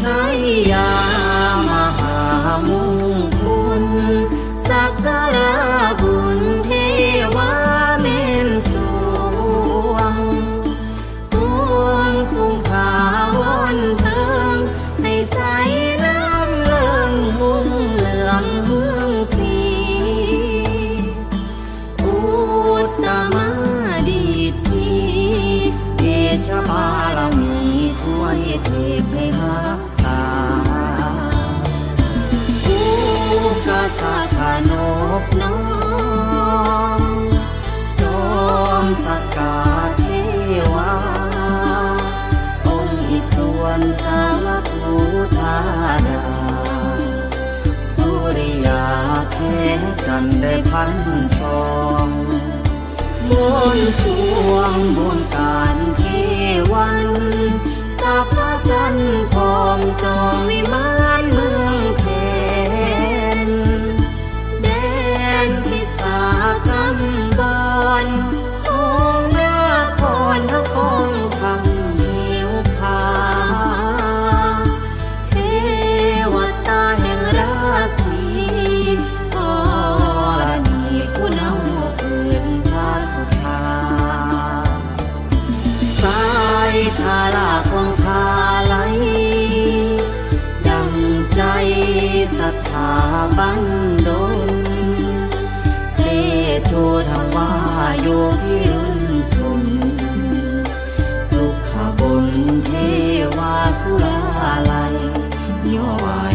ชัยยามหามงคลสักการะบุญเทวาเมนสวงปวงฟุ้งขาวอนเทิงให้ใสน้ำเลิงมุ่งเหลื่อมเมืองสีอุตตมดีทีเดชบารมีถ้วยเทพให้รักษาผู้กษัตริย์พนกน้อมจอมสกาเทวาองค์อิศวรสาวกภูธาดาสุริยาเทจันทร์ได้พันสองมนต์สวงบวงการเทวันสัพพสันพร้อมจอมวิมานเมืองแทนแดนทิสากำบอนองค์นาครทั้งองค์คำหิวพาเทวตาแห่งราศีธรณีผู้นำคืนพาสุธาสายทาราของพาไหลดังใจศรัทธาบันดงเตโชธวาโยพิรุณสุนทุกขบุญเทวาสุราลัยย่อวาย